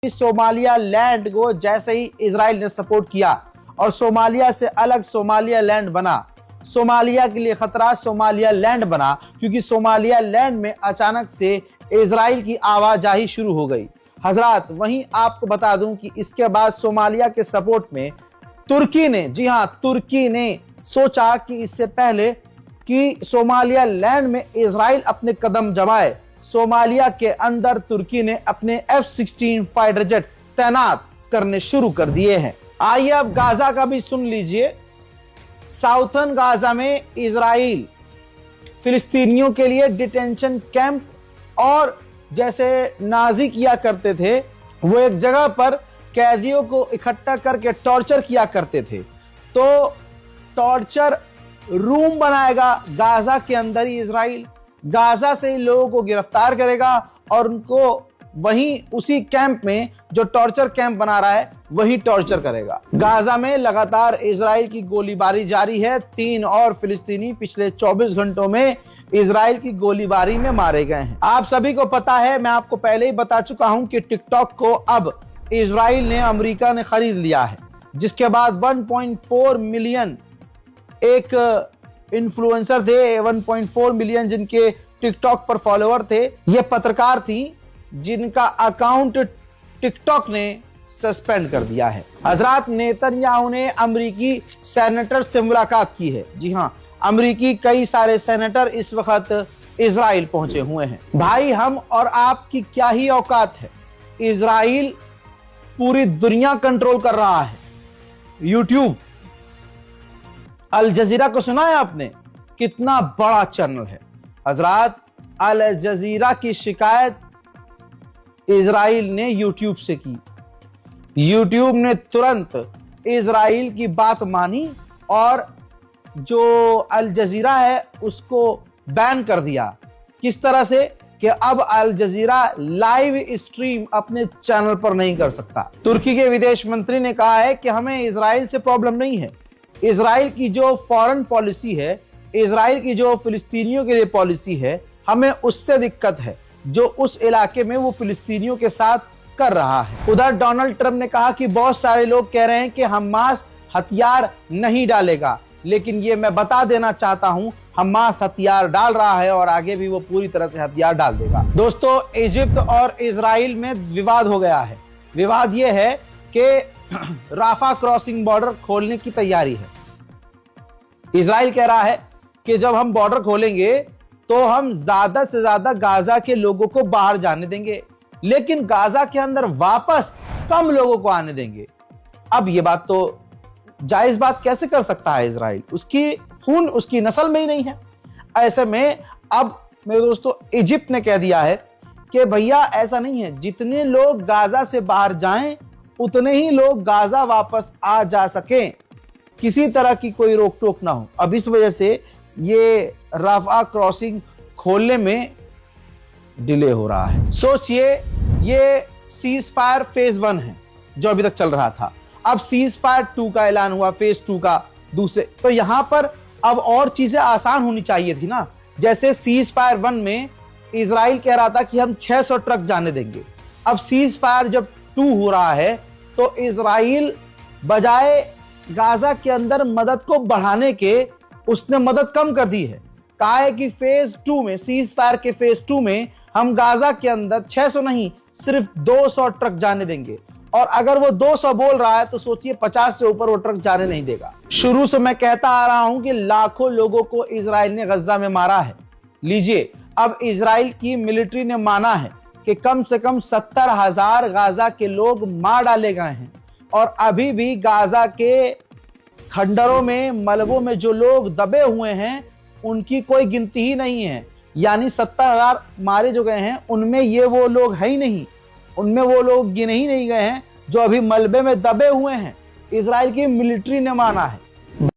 Somalia land को जैसे ही Israel ने सपोर्ट किया और सोमालिया से अलग सोमालिया लैंड बना, सोमालिया के लिए खतरा सोमालिया लैंड बना, क्योंकि सोमालिया लैंड में अचानक से इजराइल की आवाजाही शुरू हो गई। हजरात, वहीं आपको बता दूं कि इसके बाद सोमालिया के सपोर्ट में तुर्की ने, जी हां, तुर्की ने सोचा कि इससे पहले कि सोमालिया लैंड में इजराइल अपने कदम जमाए, सोमालिया के अंदर तुर्की ने अपने F-16 फाइटर जेट तैनात करने शुरू कर दिए हैं। आइए अब गाजा का भी सुन लीजिए। साउथर्न गाजा में इजराइल फिलिस्तीनियों के लिए डिटेंशन कैंप और जैसे नाजी किया करते थे, वो एक जगह पर कैदियों को इकट्ठा करके टॉर्चर किया करते थे। तो टॉर्चर रूम बनाएगा गाजा के अंदर ही इजराइल, गाजा से ही लोगों को गिरफ्तार करेगा और उनको वहीं उसी कैंप में, जो टॉर्चर कैंप बना रहा है, वही टॉर्चर करेगा। गाजा में लगातार इजराइल की गोलीबारी जारी है। 3 और फिलिस्तीनी पिछले 24 घंटों में इजराइल की गोलीबारी में मारे गए हैं। आप सभी को पता है, मैं आपको पहले ही बता चुका हूं कि टिकटॉक को अब इजराइल ने, अमेरिका ने खरीद लिया है, जिसके बाद 1.4 मिलियन एक इन्फ्लुएंसर थे, 1.4 मिलियन जिनके टिकटॉक पर फॉलोअर थे, ये पत्रकार थी जिनका अकाउंट टिकटॉक ने सस्पेंड कर दिया है। हजरात, नेतन्याहू ने अमेरिकी सेनेटर से मुलाकात की है। जी हां, अमेरिकी कई सारे सेनेटर इस वक्त इजराइल पहुंचे हुए हैं। भाई, हम और आपकी क्या ही औकात है, इजराइल पूरी दुनिया कंट्रोल कर रहा है। यूट्यूब, अल जजीरा को सुना है आपने? कितना बड़ा चैनल है। हजरात, अल जजीरा की शिकायत इजराइल ने यूट्यूब से की। यूट्यूब ने तुरंत इजराइल की बात मानी और जो अल जजीरा है उसको बैन कर दिया। किस तरह से कि अब अल जजीरा लाइव स्ट्रीम अपने चैनल पर नहीं कर सकता। तुर्की के विदेश मंत्री ने कहा है कि हमें इजराइल से प्रॉब्लम नहीं है। इजराइल की जो फॉरेन पॉलिसी है, इजराइल की जो फिलिस्तीनियों के लिए पॉलिसी है, हमें उससे दिक्कत है जो उस इलाके में वो फिलिस्तीनियों के साथ कर रहा है। उधर डोनाल्ड ट्रंप ने कहा कि बहुत सारे लोग कह रहे हैं कि हमास हथियार नहीं डालेगा, लेकिन ये मैं बता देना चाहता हूं, हमास हथियार डाल रहा है और आगे भी वो पूरी तरह से हथियार डाल देगा। दोस्तों, इजिप्ट और इजराइल में विवाद हो गया है। विवाद ये है कि राफा क्रॉसिंग बॉर्डर खोलने की तैयारी है। इजराइल कह रहा है कि जब हम बॉर्डर खोलेंगे तो हम ज्यादा से ज्यादा गाजा के लोगों को बाहर जाने देंगे, लेकिन गाजा के अंदर वापस कम लोगों को आने देंगे। अब ये बात तो जायज बात कैसे कर सकता है इजराइल? उसकी खून उसकी नस्ल में ही नहीं है। ऐसे में अब मेरे दोस्तों, इजिप्ट ने कह दिया है कि भैया ऐसा नहीं है, जितने लोग गाजा से बाहर जाएं उतने ही लोग गाजा वापस आ जा सकें, किसी तरह की कोई रोक टोक ना हो। अब इस वजह से ये राफा क्रॉसिंग खोलने में डिले हो रहा है। सोचिए, ये सीज फायर फेज 1 है जो अभी तक चल रहा था। अब सीज फायर 2 का ऐलान हुआ, फेज 2 का दूसरे। तो यहां पर अब और चीजें आसान होनी चाहिए थी ना। जैसे सीज फायर 1 में इजराइल कह रहा था कि हम 600 ट्रक जाने देंगे। अब सीज फायर जब 2 हो रहा है तो इजराइल बजाय गाजा के अंदर मदद को बढ़ाने के, उसने मदद कम कर दी है। कहा है कि फेज 2 में, सीज फायर के फेज 2 में हम गाजा के अंदर 600 नहीं, सिर्फ 200 ट्रक जाने देंगे। और अगर वो 200 बोल रहा है तो सोचिए 50 से ऊपर वो ट्रक जाने नहीं देगा। शुरू से मैं कहता आ रहा हूं कि लाखों लोगों को इजराइल ने गजा में मारा है। लीजिए, अब इजराइल की मिलिट्री ने माना है कि कम से कम 70,000 गाजा के लोग मार डाले गए हैं और अभी भी गाजा के खंडरों में, मलबों में जो लोग दबे हुए हैं उनकी कोई गिनती ही नहीं है। यानी 70,000 मारे जो गए हैं उनमें ये वो लोग है ही नहीं, उनमें वो लोग गिने ही नहीं गए हैं जो अभी मलबे में दबे हुए हैं। इजराइल की मिलिट्री ने माना है।